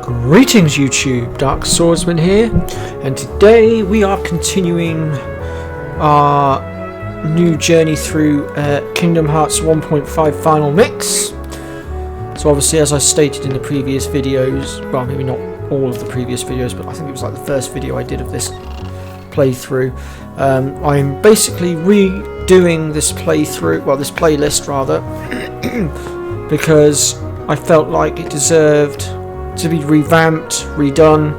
Greetings YouTube, Dark Swordsman here, and today we are continuing our new journey through Kingdom Hearts 1.5 Final Mix. So obviously, as I stated in the previous videos, well maybe not all of the previous videos, but I think it was like the first video I did of this playthrough, I'm basically redoing this playthrough, well this playlist rather, because I felt like it deserved to be revamped, redone,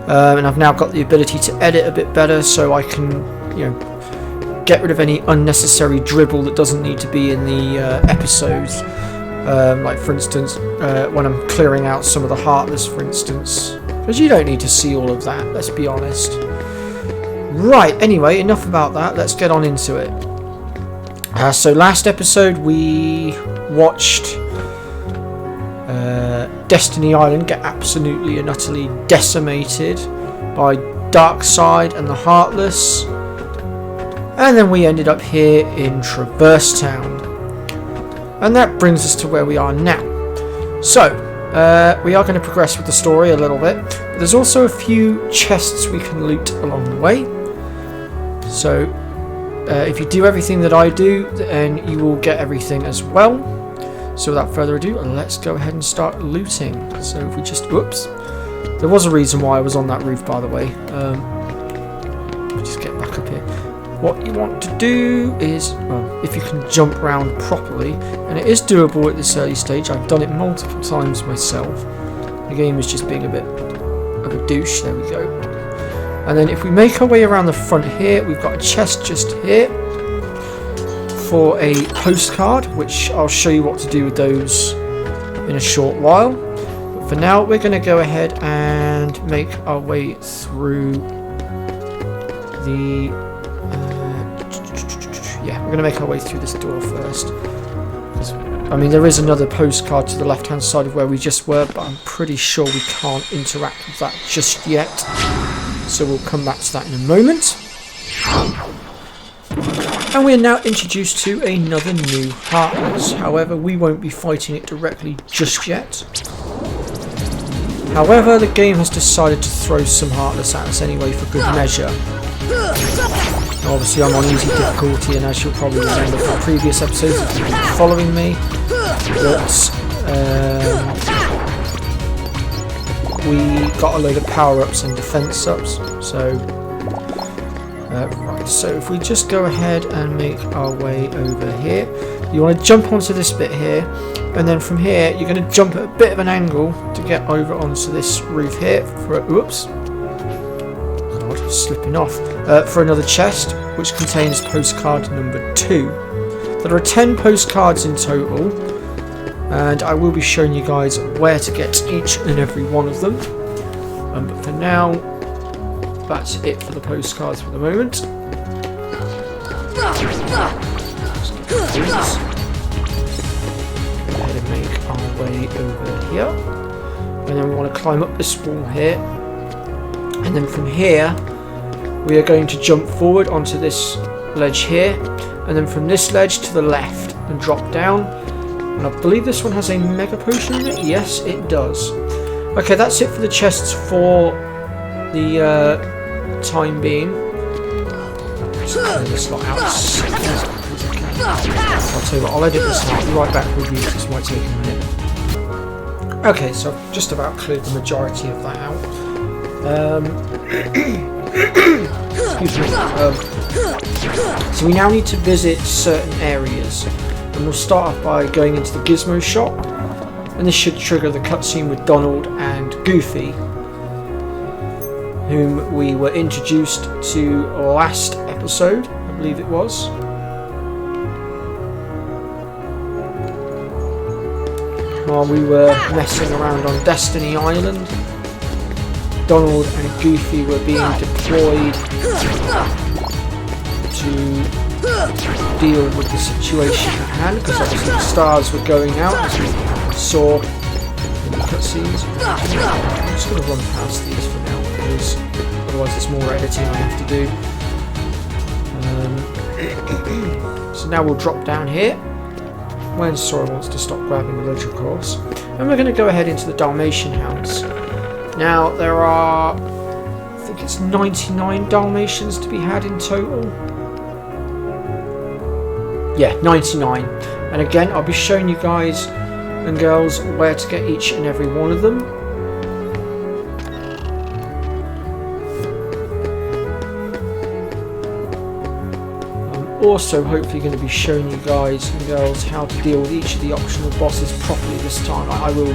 and I've now got the ability to edit a bit better, so I can, you know, get rid of any unnecessary dribble that doesn't need to be in the episodes. Like for instance, when I'm clearing out some of the Heartless, for instance, because you don't need to see all of that. Let's be honest. Right. Anyway, enough about that. Let's get on into it. So last episode we watched Destiny Island get absolutely and utterly decimated by Darkseid and the Heartless, and then we ended up here in Treverse Town, and that brings us to where we are now. So we are going to progress with the story a little bit, but there's also a few chests we can loot along the way. So if you do everything that I do, then you will get everything as well. So without further ado, let's go ahead and start looting. So if we just, whoops, there was a reason why I was on that roof, by the way. Just get back up here. What you want to do is, well, if you can jump around properly, and it is doable at this early stage. I've done it multiple times myself. The game is just being a bit of a douche. There we go. And then if we make our way around the front here, we've got a chest just here for a postcard, which I'll show you what to do with those in a short while. But for now, we're going to go ahead and make our way through the yeah, we're going to make our way through this door first. I mean, there is another postcard to the left hand side of where we just were, but I'm pretty sure we can't interact with that just yet, so we'll come back to that in a moment. And we are now introduced to another new Heartless. However, we won't be fighting it directly just yet. However, the game has decided to throw some Heartless at us anyway for good measure. Now, obviously I'm on easy difficulty, and as you'll probably remember from previous episodes if you've been following me, that we got a load of power-ups and defense-ups. So right, so if we just go ahead and make our way over here, you want to jump onto this bit here, and then from here you're going to jump at a bit of an angle to get over onto this roof here for whoops, God, slipping off, for another chest which contains postcard number 2. There are 10 postcards in total, and I will be showing you guys where to get each and every one of them, but for now that's it for the postcards for the moment. Go ahead and make our way over here, and then we want to climb up this wall here, and then from here we are going to jump forward onto this ledge here, and then from this ledge to the left and drop down, and I believe this one has a mega potion in it. Yes, it does. Okay, that's it for the chests for the time being. Just clear this lot out as quickly as I can. I'll tell you what, I'll edit this out. I'll be right back with you. This might take a minute. Okay, so I've just about cleared the majority of that out. Excuse me. So we now need to visit certain areas, and we'll start off by going into the Gizmo shop, and this should trigger the cutscene with Donald and Goofy, whom we were introduced to last episode, I believe it was. While we were messing around on Destiny Island, Donald and Goofy were being deployed to deal with the situation at hand, because obviously the stars were going out, as we saw in the cutscenes. I'm just going to run past these for now, because otherwise there's more editing I have to do. So now we'll drop down here when Sora wants to stop grabbing the ledge, of course, And we're going to go ahead into the Dalmatian house. Now, there are, I think it's 99 Dalmatians to be had in total. Yeah, 99. And again, I'll be showing you guys and girls where to get each and every one of them. I'm also hopefully going to be showing you guys and girls how to deal with each of the optional bosses properly this time. I will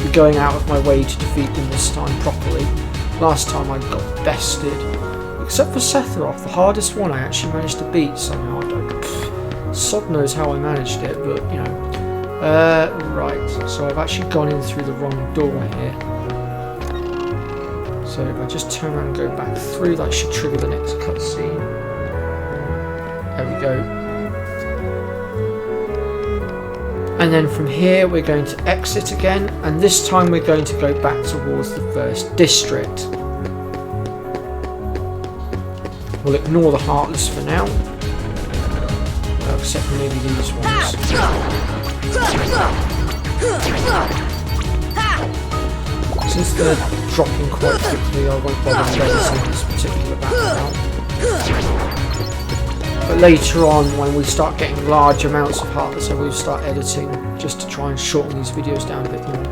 be going out of my way to defeat them this time properly. Last time I got bested, except for Sephiroth, the hardest one I actually managed to beat somehow. Sod knows how I managed it, but you know. Right, so I've actually gone in through the wrong door here. So if I just turn around and go back through, that should trigger the next cutscene. There we go. And then from here we're going to exit again, and this time we're going to go back towards the first district. We'll ignore the Heartless for now. Except for maybe these ones. Since they're dropping quite quickly, I won't bother editing this particular battle now. But later on, when we start getting large amounts of Heartless, I will start editing just to try and shorten these videos down a bit more.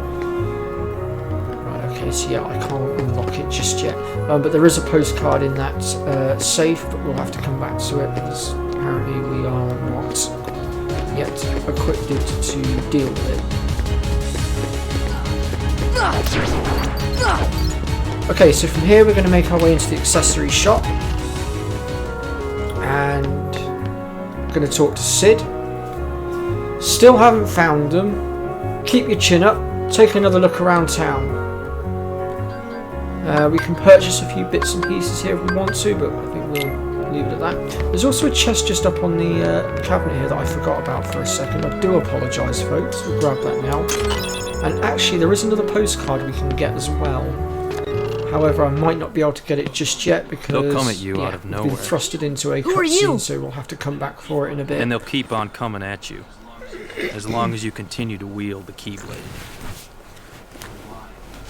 Right, okay, so yeah, I can't unlock it just yet. But there is a postcard in that safe, but we'll have to come back to it because apparently we are not yet equipped to deal with it. Okay, so from here we're going to make our way into the accessory shop. And I'm going to talk to Sid. Still haven't found them. Keep your chin up. Take another look around town. We can purchase a few bits and pieces here if we want to, but I think we'll leave it at that. There's also a chest just up on the cabinet here that I forgot about for a second. I do apologise, folks. We'll grab that now. And actually, there is another postcard we can get as well. However, I might not be able to get it just yet because they'll come at you out of nowhere. We've been thrusted into a cutscene, so we'll have to come back for it in a bit. And they'll keep on coming at you, as long as you continue to wield the Keyblade.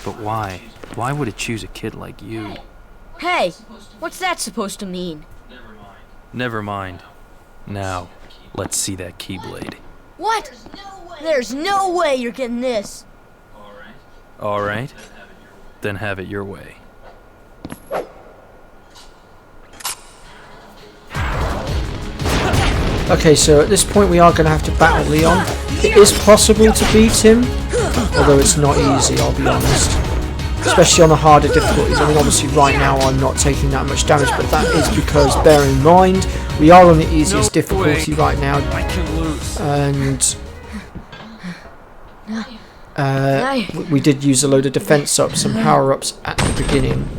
But why? Why would it choose a kid like you? Hey, what's that supposed to mean? Never mind. Now, let's see that Keyblade. What? There's no way you're getting this. Alright. Then have it your way. Okay, so at this point we are going to have to battle Leon. It is possible to beat him, although it's not easy, I'll be honest. Especially on the harder difficulties. I mean, obviously right now I'm not taking that much damage, but that is because, bear in mind, we are on the easiest difficulty right now. I can lose. And we did use a load of defense ups and power ups at the beginning.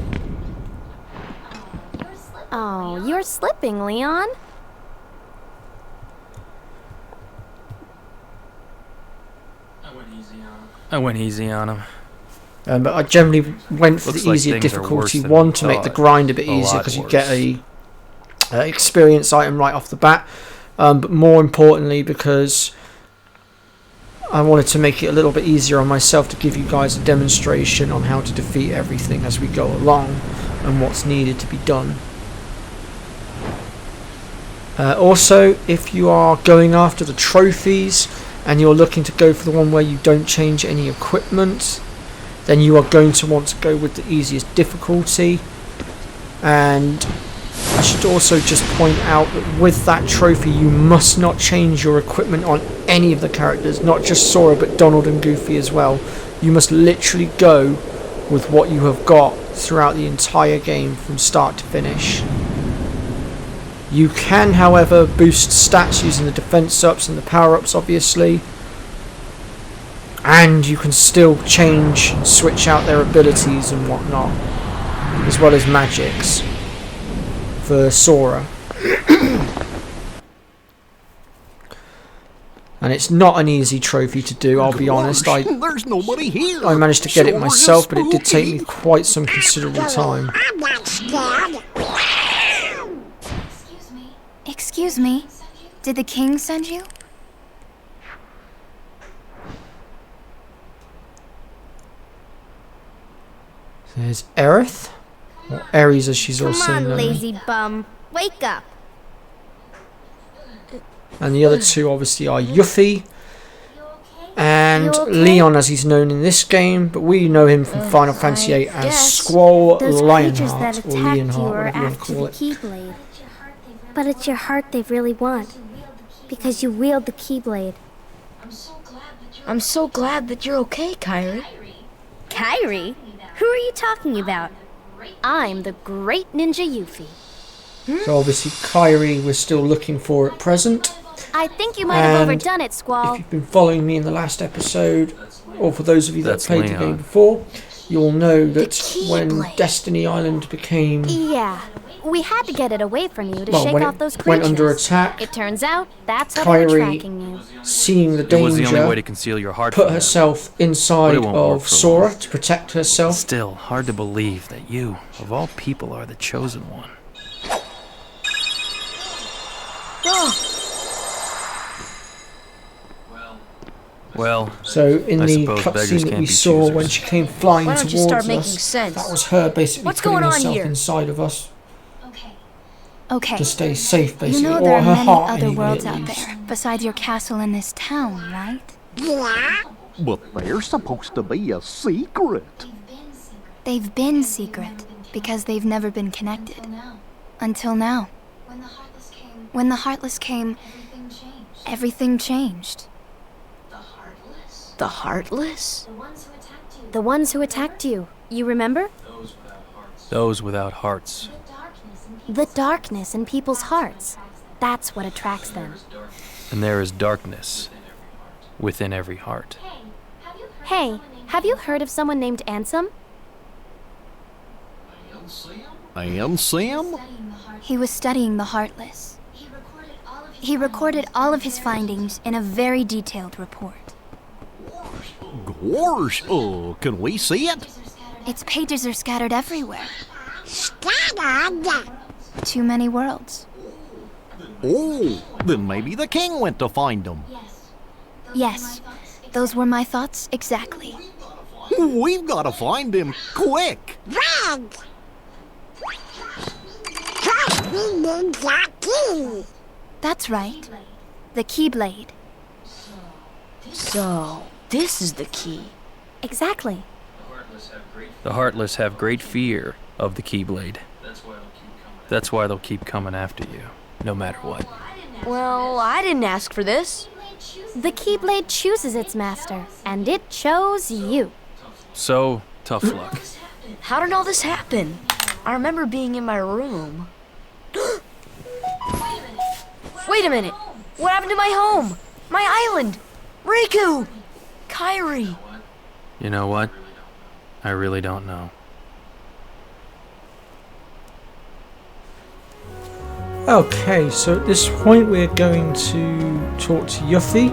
Oh, you're slipping, Leon. I went easy on him. But I generally went for the easier difficulty one to make the grind a bit easier because you get a experience item right off the bat. But more importantly, because I wanted to make it a little bit easier on myself to give you guys a demonstration on how to defeat everything as we go along and what's needed to be done. Also, if you are going after the trophies and you're looking to go for the one where you don't change any equipment, then you are going to want to go with the easiest difficulty. And I should also just point out that with that trophy you must not change your equipment on any of the characters, not just Sora but Donald and Goofy as well. You must literally go with what you have got throughout the entire game from start to finish. You can, however, boost stats using the defense ups and the power ups, obviously. And you can still change and switch out their abilities and whatnot, as well as magics for Sora. And it's not an easy trophy to do, I'll be honest. There's nobody here. I managed to get it myself, but it did take me quite some considerable time. I'm not scared. Excuse me. Did the king send you? There's Aerith, or Ares as she's Come also on, known. lazy bum. Wake up. And the other two obviously are Yuffie and You okay? Leon as he's known in this game, but we know him from Final Fantasy VIII as guess. Squall Those creatures Lionheart, that or attacked you Leonheart, are whatever you want to after call the it. Keyblade. But it's your heart they really want. Because you wield the Keyblade. I'm so glad that you're okay, Kyrie. Kyrie? Who are you talking about? I'm the great ninja Yuffie. So obviously Kyrie we're still looking for at present. I think you might have And overdone it, Squall. If you've been following me in the last episode, or for those of you that That's played the Leon. game before, you'll know that when Keyblade. Destiny Island became Yeah, we had to get it away from you to well, shake when off it those creatures. went under attack, It turns out that's how they were Kyrie tracking you. seeing the It was the only way danger, to conceal your heart put from them. herself But inside it won't work of for Sora long. to protect herself. Still, hard to believe that you, of all people, are the chosen one. Well, So in I the suppose beggars cutscene that can't we be saw choosers. when she came flying Why don't you towards start making us, sense? that was her basically What's putting going on herself here? inside of us Okay, to stay safe, basically, you know there or are her many heart other anyway, worlds at out least. there besides your castle in this town, right? But they're supposed to be a secret. They've been secret because they've never been connected. Until now. When the Heartless came, everything changed. The Heartless? The ones who attacked you, you remember? those without hearts. The darkness in people's hearts. That's what attracts them. And there is darkness within every heart. Hey, have you heard of someone named Ansem? And Sam? He was studying the Heartless. He recorded all of his findings in a very detailed report. Gosh, can we see it? Its pages are scattered everywhere. Too many worlds. Oh, then maybe the king went to find them. Yes, those were my thoughts exactly. We've got to find him quick. That's right. The Keyblade. So, this is the key. Exactly. The Heartless have great fear of the Keyblade. That's why they'll keep coming after you, no matter what. Well, I didn't ask for this. The Keyblade chooses its master, and it chose you. So, tough luck. How did all this happen? I remember being in my room. Wait a minute! What happened to my home? My island? Riku! Kyrie! You know what? I really don't know. Okay, so at this point we're going to talk to Yuffie,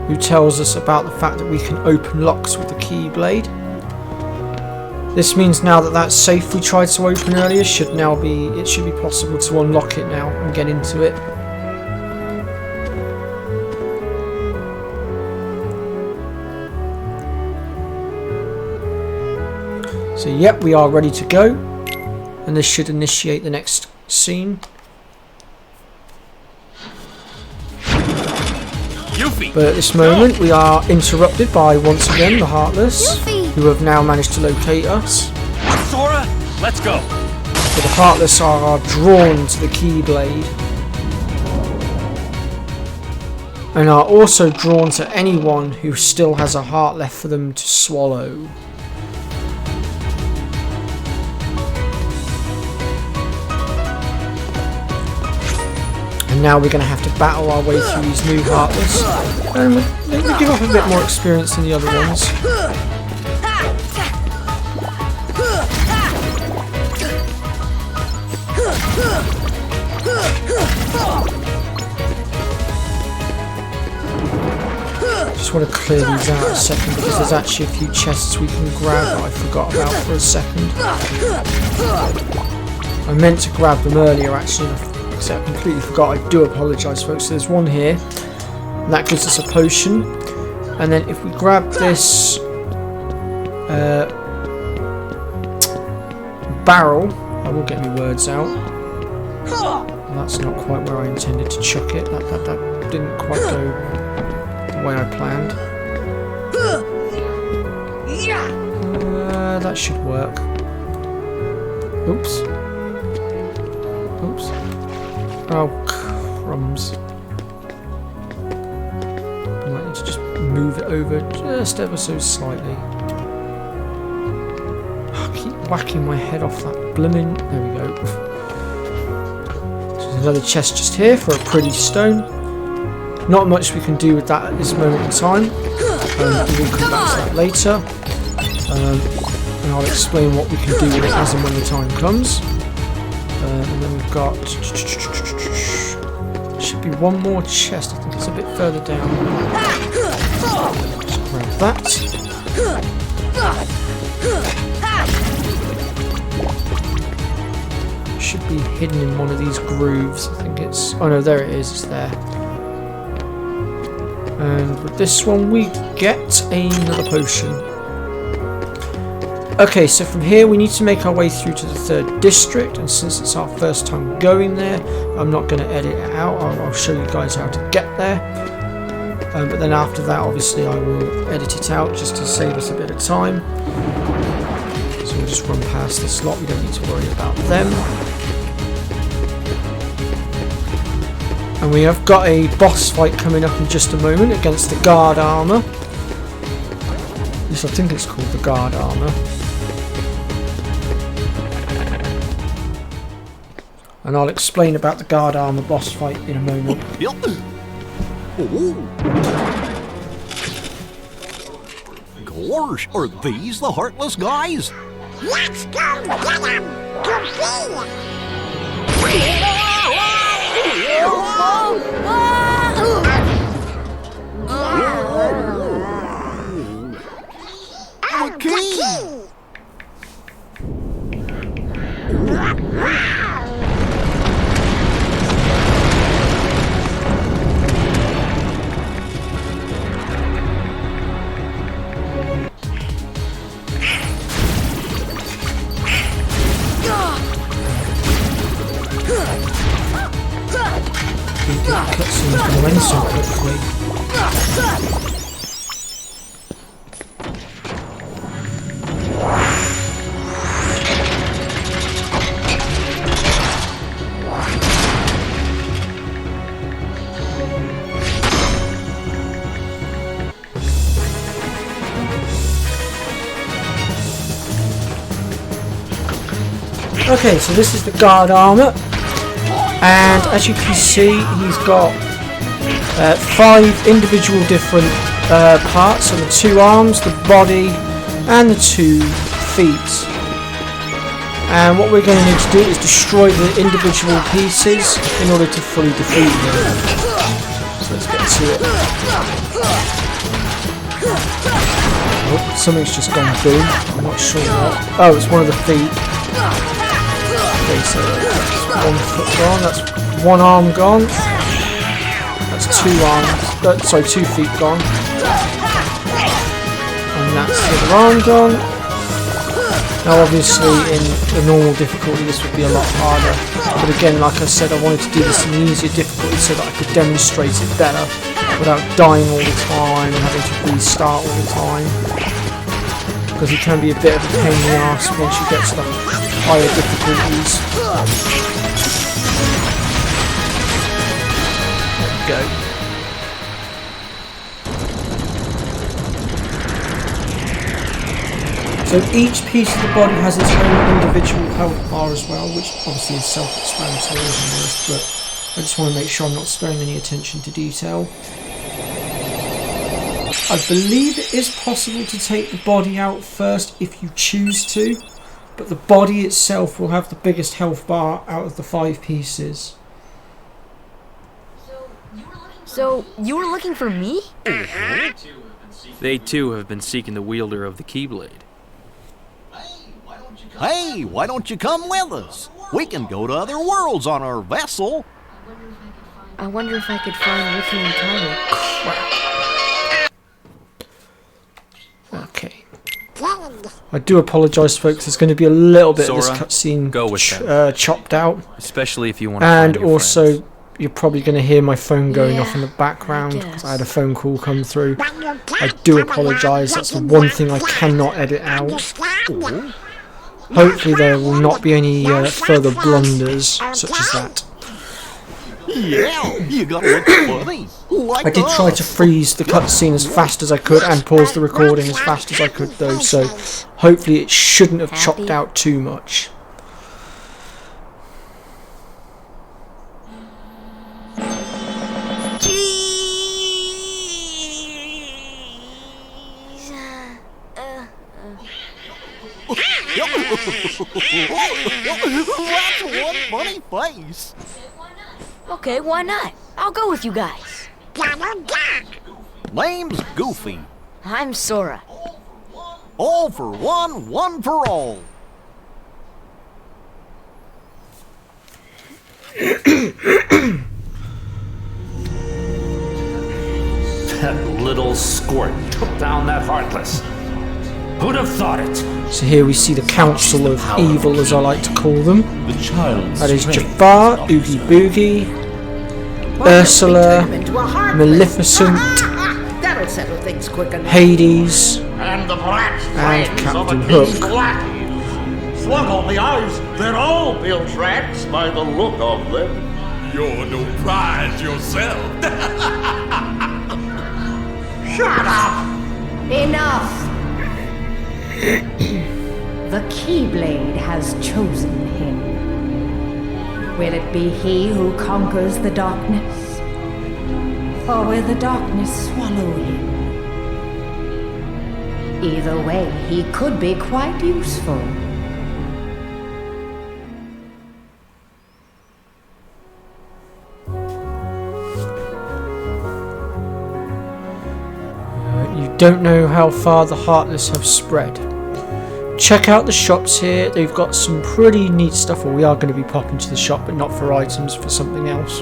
who tells us about the fact that we can open locks with the Keyblade. This means now that that safe we tried to open earlier should be possible to unlock it now and get into it. So yep, we are ready to go, and this should initiate the next scene. Yuffie! But at this moment we are interrupted by once again the Heartless, Yuffie! who have now managed to locate us. Sora, let's go! But the Heartless are drawn to the Keyblade, and are also drawn to anyone who still has a heart left for them to swallow. And now we're going to have to battle our way through these new Heartless, and they give off a bit more experience than the other ones. Just want to clear these out a second because there's actually a few chests we can grab that I forgot about for a second. I meant to grab them earlier actually, except I completely forgot. I do apologise folks. So there's one here, and that gives us a potion. And then if we grab this barrel, I will get my words out. Well, that's not quite where I intended to chuck it. That didn't quite go the way I planned. That should work. Oops. Oops. Oh, crumbs. I might need to just move it over just ever so slightly. I keep whacking my head off that blimmin'. There we go. There's another chest just here for a pretty stone. Not much we can do with that at this moment in time. We will come back to that later. And I'll explain what we can do with it as and when the time comes. And then we've got... should be one more chest. I think it's a bit further down. Just grab that. Should be hidden in one of these grooves. I think it's... oh no, there it is. It's there. And with this one we get another potion. Okay, so from here we need to make our way through to the 3rd district, and since it's our first time going there, I'm not going to edit it out. I'll show you guys how to get there. But then after that, obviously, I will edit it out just to save us a bit of time. So we'll just run past this lot. We don't need to worry about them. And we have got a boss fight coming up in just a moment against the guard armor. At least I think it's called the guard armor. And I'll explain about the guard armor boss fight in a moment. Gosh, are these the Heartless guys? Let's go get them! Cutscenes going to end so quickly. Okay, so this is the guard armor. And as you can see, he's got 5 individual different parts, so the 2 arms, the body, and the 2 feet. And what we're going to need to do is destroy the individual pieces in order to fully defeat him. So let's get to it. Oh, something's just gone boom. I'm not sure what. Oh, it's one of the feet. Okay, so that's 1 foot gone, that's 1 arm gone, that's 2 arms, 2 feet gone, and that's the other arm gone. Now obviously in the normal difficulty this would be a lot harder, but again, like I said, I wanted to do this in easier difficulty so that I could demonstrate it better without dying all the time and having to restart all the time, because it can be a bit of a pain in the arse once you get to the higher difficulties. There we go. So each piece of the body has its own individual health bar as well, which obviously is self-explanatory, but I just want to make sure I'm not sparing any attention to detail. I believe it is possible to take the body out first if you choose to, but the body itself will have the biggest health bar out of the 5 pieces. So, you were looking for me? They too have been seeking the wielder of the Keyblade. Hey, why don't you come with us? We can go to other worlds on our vessel. I wonder if I could find Riku and Tyler. I do apologise, folks. There's going to be a little bit Sora, of this cutscene go with chopped out. Especially if you want to And find your also, friends. you're probably going to hear my phone going off in the Yeah, background I because guess. I had a phone call come through. When you I can't do come apologise. along, That's the you one get thing I lost. cannot edit out. Understand? Hopefully there will not be any further blunders such as that. Yeah, you gotta look funny. Like I did try to us. freeze the cutscene as fast as I could and pause the recording as fast as I could though, so hopefully it shouldn't have chopped Happy? out too much. That's one funny face. Okay, why not? I'll go with you guys. Gotta go. Name's Goofy. I'm Sora. All for one, one for all. That little squirt took down that Heartless. Who'd have thought it? So here we see the Council of Evil, as I like to call them. The child's That is strength Jafar, not Oogie Boogie, Ursula, Maleficent, That'll settle things quick enough. Hades, And the brats and Captain Hook. Slug on the eyes, they're all bilge rats by the look of them. You're no prize yourself. Shut up! Enough! The Keyblade has chosen him. Will it be he who conquers the darkness? Or will the darkness swallow him? Either way, he could be quite useful. You don't know how far the Heartless have spread. Check out the shops here. They've got some pretty neat stuff. Well, we are going to be popping to the shop, but not for items, for something else.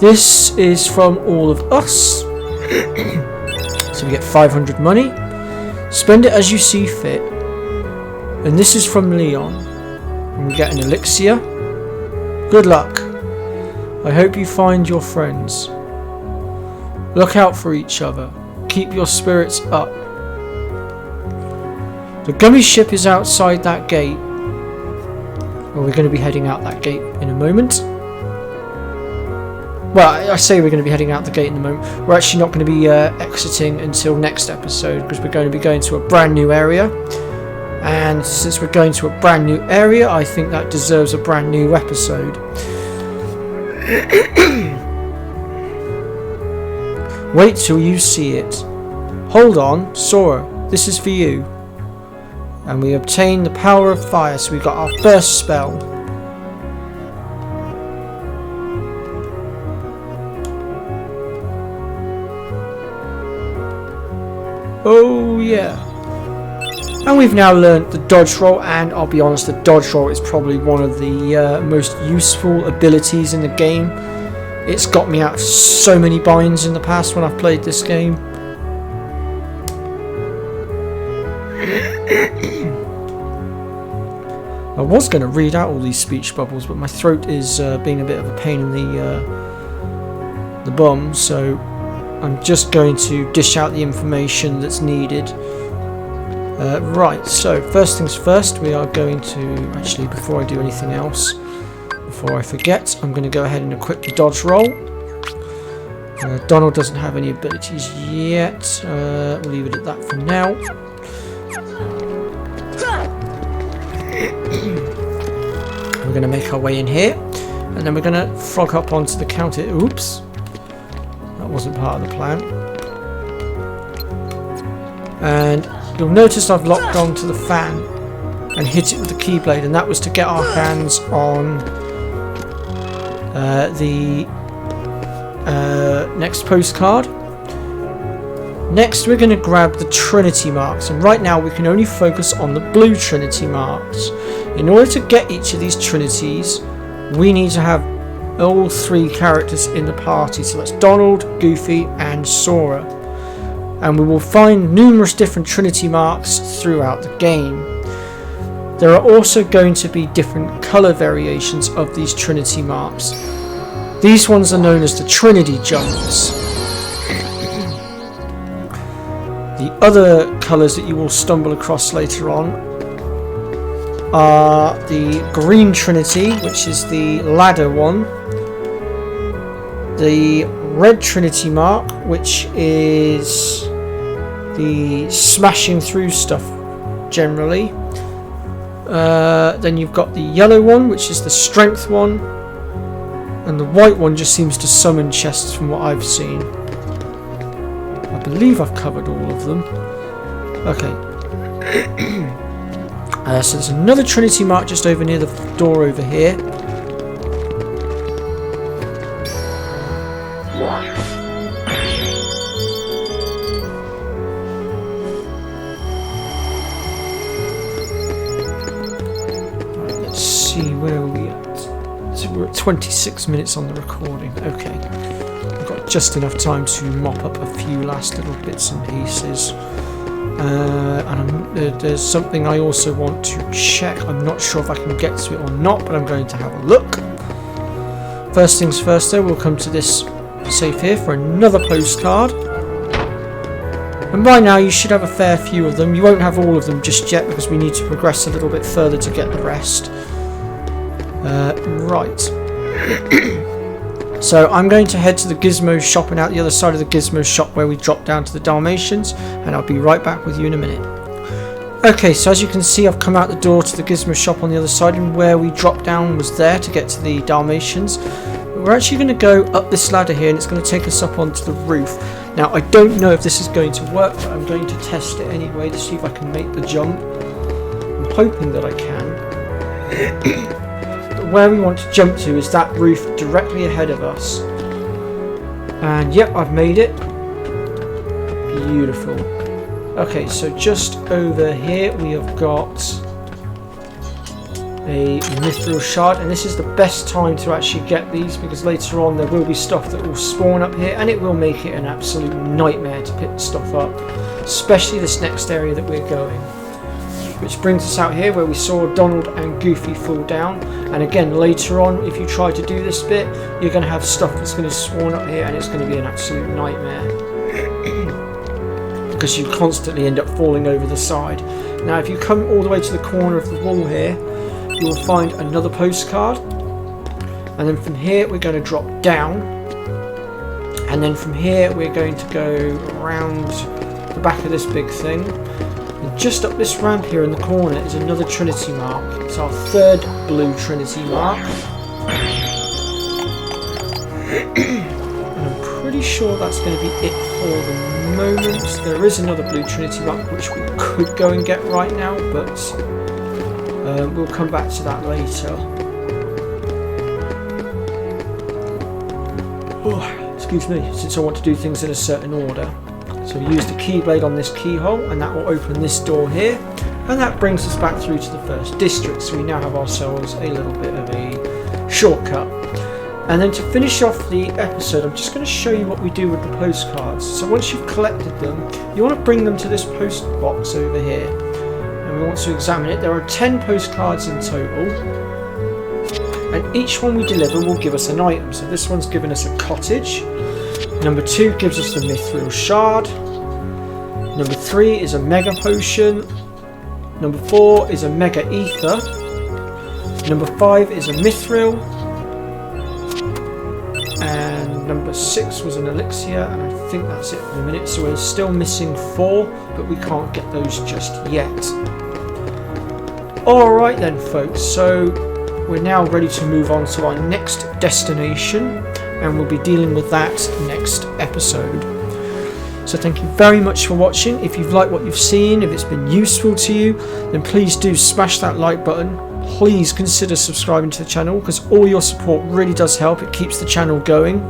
This is from all of us. So we get 500 money. Spend it as you see fit. And this is from Leon. And we get an elixir. Good luck. I hope you find your friends. Look out for each other. Keep your spirits up. The gummy ship is outside that gate. Well, we're going to be heading out that gate in a moment. Well, I say we're going to be heading out the gate in a moment. We're actually not going to be exiting until next episode because we're going to be going to a brand new area. And since we're going to a brand new area, I think that deserves a brand new episode. Wait till you see it. Hold on, Sora, this is for you. And we obtain the power of fire, so we got our first spell. Oh yeah. And we've now learnt the dodge roll, and I'll be honest, the dodge roll is probably one of the most useful abilities in the game. It's got me out of so many binds in the past when I've played this game. I was going to read out all these speech bubbles, but my throat is being a bit of a pain in the bum, so I'm just going to dish out the information that's needed. Right, so first things first, we are going to, actually before I do anything else, before I forget, I'm going to go ahead and equip the dodge roll. Donald doesn't have any abilities yet, we'll leave it at that for now. We're going to make our way in here, and then we're going to frog up onto the counter. Oops, that wasn't part of the plan. And you'll notice I've locked onto the fan and hit it with the Keyblade, and that was to get our hands on the next postcard. Next we're going to grab the Trinity marks, and right now we can only focus on the blue Trinity marks. In order to get each of these Trinities, we need to have all three characters in the party, so that's Donald, Goofy and Sora. and we will find numerous different Trinity marks throughout the game. There are also going to be different colour variations of these Trinity marks. These ones are known as the Trinity jumps. The other colours that you will stumble across later on are the green Trinity, which is the ladder one, the red Trinity mark, which is the smashing through stuff generally. Then you've got the yellow one, which is the strength one, and the white one just seems to summon chests from what I've seen. I believe I've covered all of them. Okay. So there's another Trinity mark just over near the door over here. Let's see, where are we at? So we're at 26 minutes on the recording. Okay. I've got just enough time to mop up a few last little bits and pieces. And there's something I also want to check. I'm not sure if I can get to it or not, but I'm going to have a look. First things first though, we'll come to this safe here for another postcard. And by now you should have a fair few of them. You won't have all of them just yet because we need to progress a little bit further to get the rest. Right. So I'm going to head to the Gizmo shop and out the other side of the Gizmo shop where we drop down to the Dalmatians, and I'll be right back with you in a minute. Okay, so as you can see, I've come out the door to the Gizmo shop on the other side, and where we dropped down was there to get to the Dalmatians. But we're actually going to go up this ladder here, and it's going to take us up onto the roof. Now, I don't know if this is going to work, but I'm going to test it anyway to see if I can make the jump. I'm hoping that I can. Where we want to jump to is that roof directly ahead of us. And yep, I've made it. Beautiful. Okay, so just over here we have got a mithril shard, and this is the best time to actually get these because later on there will be stuff that will spawn up here and it will make it an absolute nightmare to pick stuff up, especially this next area that we're going. Which brings us out here where we saw Donald and Goofy fall down. And again, later on, if you try to do this bit, you're going to have stuff that's going to spawn up here and it's going to be an absolute nightmare. Because you constantly end up falling over the side. Now, if you come all the way to the corner of the wall here, you will find another postcard. And then from here, we're going to drop down. And then from here, we're going to go around the back of this big thing. And just up this ramp here in the corner is another Trinity mark. It's our third blue Trinity mark. And I'm pretty sure that's going to be it for the moment. There is another blue Trinity mark which we could go and get right now, but we'll come back to that later. Oh, excuse me, since I want to do things in a certain order. So we use the keyblade on this keyhole and that will open this door here, and that brings us back through to the first district. So we now have ourselves a little bit of a shortcut. And then to finish off the episode, I'm just going to show you what we do with the postcards. So once you've collected them, you want to bring them to this post box over here. And we want to examine it. There are 10 postcards in total. And each one we deliver will give us an item. So this one's given us a cottage. Number 2 gives us the mithril shard. Number 3 is a mega potion. Number 4 is a mega ether. Number 5 is a mithril. And number 6 was an elixir. And I think that's it for the minute. So we're still missing 4, but we can't get those just yet. Alright then folks, so we're now ready to move on to our next destination. And we'll be dealing with that next episode. So thank you very much for watching. If you've liked what you've seen, if it's been useful to you, then please do smash that like button. Please consider subscribing to the channel because all your support really does help. It keeps the channel going.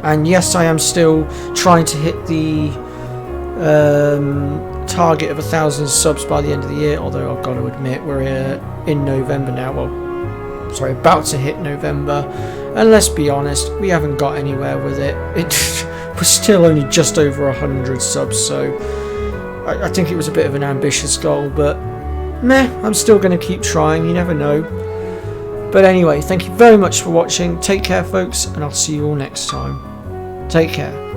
And yes, I am still trying to hit the target of 1,000 subs by the end of the year, although I've got to admit we're in November now. Well, sorry, about to hit November. And let's be honest, we haven't got anywhere with it. We're still only just over 100 subs, so I think it was a bit of an ambitious goal, but meh, I'm still going to keep trying, you never know. But anyway, thank you very much for watching. Take care, folks, and I'll see you all next time. Take care.